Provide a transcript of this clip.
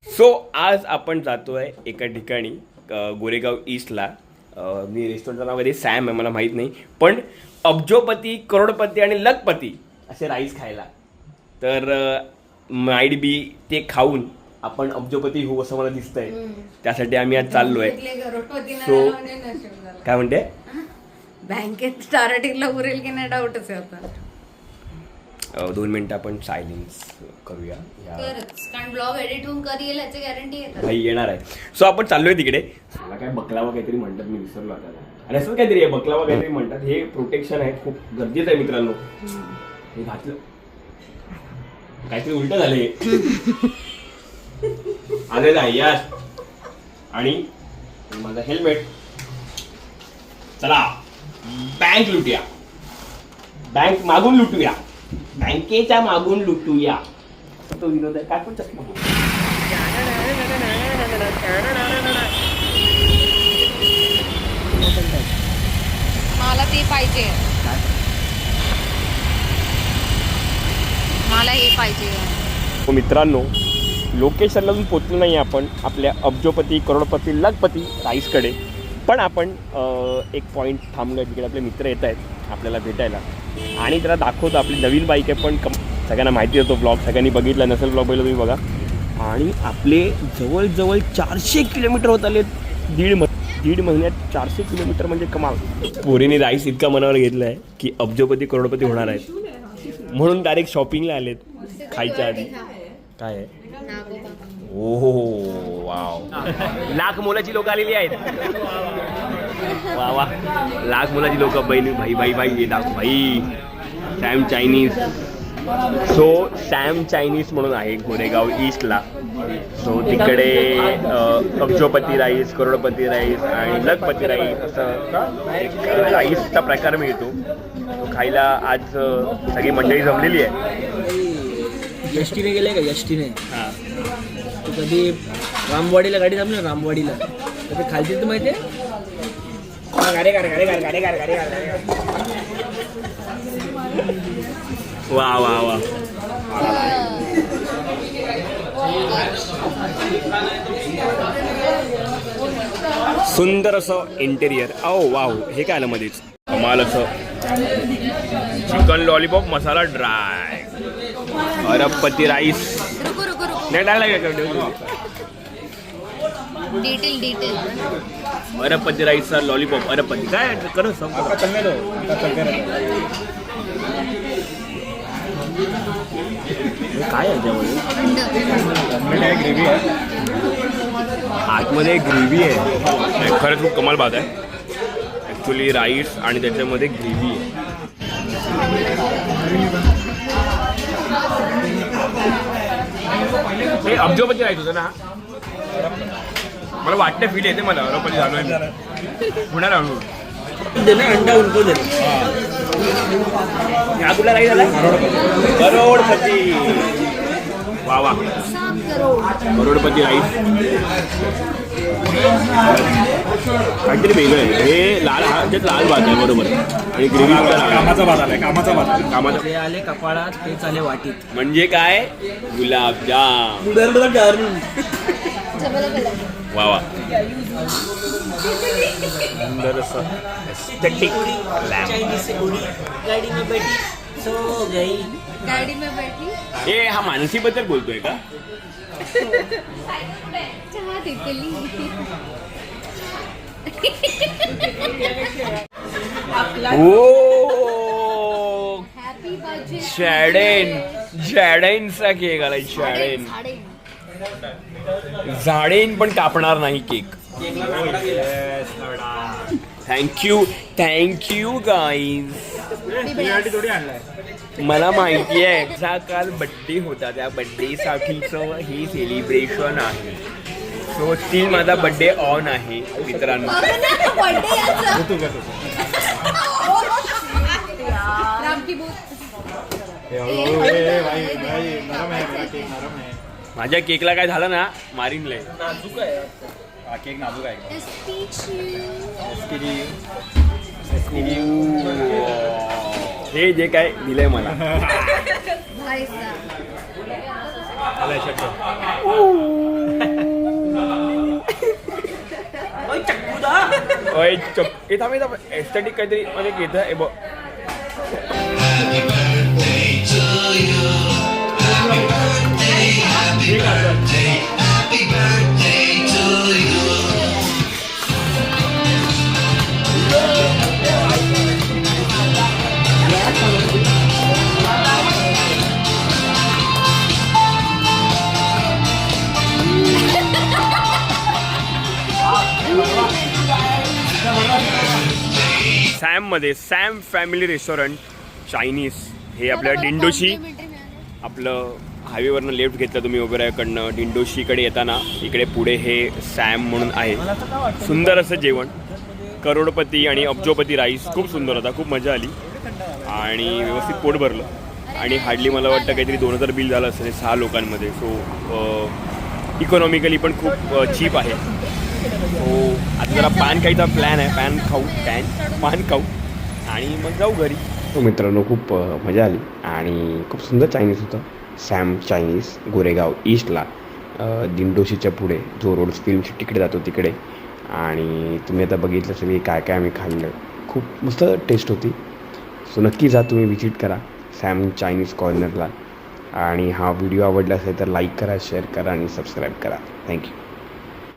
So आज आपण जातोय एका ठिकाणी गोरेगाव ईस्टला. मी रेस्टॉरंटचं नाव आहे सॅम आहे, मला माहीत नाही, पण अब्जोपती, करोडपती आणि लखपती असे राईस खायला. तर माईड बी ते खाऊन आपण अब्जोपती होऊ असं मला दिसतंय. त्यासाठी आम्ही आज चाललोय. सो काय म्हणते, बँकेत स्टार्टिंगला उरेल की नाही डाऊटच आहे आता. 2 मिनिटं आपण सायलेन्स करूया. कारण ब्लॉग एडिट होऊन कधी येईल याची गॅरंटी आहे भाई येणार आहे. सो आपण चाललोय तिकडे. मला काय बकलावा काहीतरी म्हणतात, मी विसरलो आता. आणि असं काहीतरी आहे, बकलावा काहीतरी म्हणतात. हे प्रोटेक्शन आहे, खूप गरजेचं आहे मित्रांनो. हे घातलं काहीतरी उलट झाले आलेलं आहे यार. आणि माझं हेल्मेट. चला बँक लुटूया, बँक मागून लुटूया, बँकेच्या मागून लुटूया. तो विनोद आहे. काय पण चष्मा मला ते पाहिजे, मला हे पाहिजे. मित्रांनो, लोकेशनला अजून पोचलो नाही आपण आपल्या अब्जोपती, करोडपती, लखपती राईसकडे. पण आपण एक पॉईंट थांबलो आहे, तिकडे आपले मित्र येत आहेत आपल्याला भेटायला. आणि त्याला दाखवतो आपली नवीन बाईक आहे. पण सगळ्यांना माहिती होतो, ब्लॉग सगळ्यांनी बघितला नसेल, ब्लॉग बघितला तुम्ही बघा. आणि आपले जवळजवळ 400 किलोमीटर होत आले. दीड महिन्यात 400 किलोमीटर म्हणजे कमाल. पोरीने राईस इतका मनावर घेतला आहे की अब्जोपती, करोडपती होणार आहेत, म्हणून डायरेक्ट शॉपिंगला आलेत खायच्या आधी. काय आहे, ओहो वाव, लाख मोलाची लोक आलेली आहेत. वा वा, लाख मोलाची लोक. बहिणी भाई भाई भाई दाखव भाई. Sam Chinese. So Sam Chinese म्हणून आहे गोरेगाव ईस्टला. सो तिकडे अब्जोपती राईस, करोडपती राईस आणि लखपती राईस असं एक राईसचा प्रकार मिळतो. तो खायला आज सगळी मंडळी जमलेली आहे. यष्टीने गेले का, यष्टीने? हां, तू कधी रामवाडीला गाडी थांबली ना, रामवाडीला तर ते खालची तर माहिती आहे, गाडी गाडी गाडी गाडी गाडी गाडी गाडी. वा वा वा. सुंदर असं इंटेरियर. ओ वाव, हे काय आलं मध्येच कमाल असं. चिकन लॉलीपॉप मसाला ड्राय, अरबपती राईस. नाही डिटेल अरबपती राईसचा लॉलीपॉप. अरबपती काय कर काय आहे त्यामध्ये, ग्रेव्ही आहे आतमध्ये, ग्रेव्ही आहे. खरंच खूप कमाल बात आहे. ॲक्च्युली राईस आणि त्याच्यामध्ये ग्रेव्ही आहे. हे अब्जोपती राईस होतं ना. मला वाटतं फील येते मला. अरबपती झालो आहे पुण्यात आणून अंडा उनको दे. हा कुठला राईस झाला, करोडपती. वा वा, करोडपती राईस काहीतरी वेगळं आहे. हे लाल, हा लाल भात आहे बरोबर. आणि ग्रेव्ही कामाचा भात आलाय, कामाचा भात. कामाचा ते आले कपाळात, तेच आले वाटीत. म्हणजे काय, गुलाबजाम. वा वा, सुंदर असं एस्थेटिक लॅम्प. गाडी में बैठी सो गई. गाडी में बैठी. हे हा मानसीबद्दल बोलतोय का? चहा देतली. ओ हॅपी बर्थडे. जॅडेनचा केक आलाय. झाडेन पण कापणार नाही केक. Thank you guys. मला माहिती आहे काल बड्डे होता, त्या बड्डे साठीचं हे सेलिब्रेशन आहे. सो स्टील माझा बड्डे ऑन आहे मित्रांनो. माझ्या केकला काय झालं ना, मारीन लय. नाजूक आहे केक, नाजूक आहे. हे जे काय दिलंय मला, एस्थेटिक काहीतरी मध्ये घेत आहे बघ. सॅममध्ये सॅम फॅमिली रेस्टॉरंट चायनीज हे आपल्या डिंडोशी आपलं हायवेवरनं लेफ्ट घेतलं तुम्ही ओबेरॉयकडनं डिंडोशीकडे येताना इकडे पुढे हे सॅम म्हणून आहे. सुंदर असं जेवण, करोडपती आणि अब्जोपती राईस खूप सुंदर होता, खूप मजा आली आणि व्यवस्थित पोट भरलं. आणि हार्डली मला वाटतं काहीतरी 2000 बिल झालं असेल 6 लोकांमध्ये. सो इकॉनॉमिकली पण खूप चीप आहे. सो आता जरा पान खायचा प्लॅन आहे, पान खाऊ आणि मग जाऊ घरी. तो मित्रांनो खूप मजा आली आणि खूप सुंदर चायनीज होतं. सॅम चायनीज गोरेगाव ईस्टला दिंडोशीच्या पुढे जो रोड फिल्म तिकडे जातो तिकडे. आणि तुम्ही आता बघितलं सगळी काय काय आम्ही खाल्लं, खूप मस्त टेस्ट होती. सो नक्की जा तुम्ही विजिट करा सॅम चायनीज कॉर्नरला. आणि हा व्हिडिओ आवडला असेल तर लाईक करा, शेअर करा आणि सबस्क्राईब करा. थँक्यू.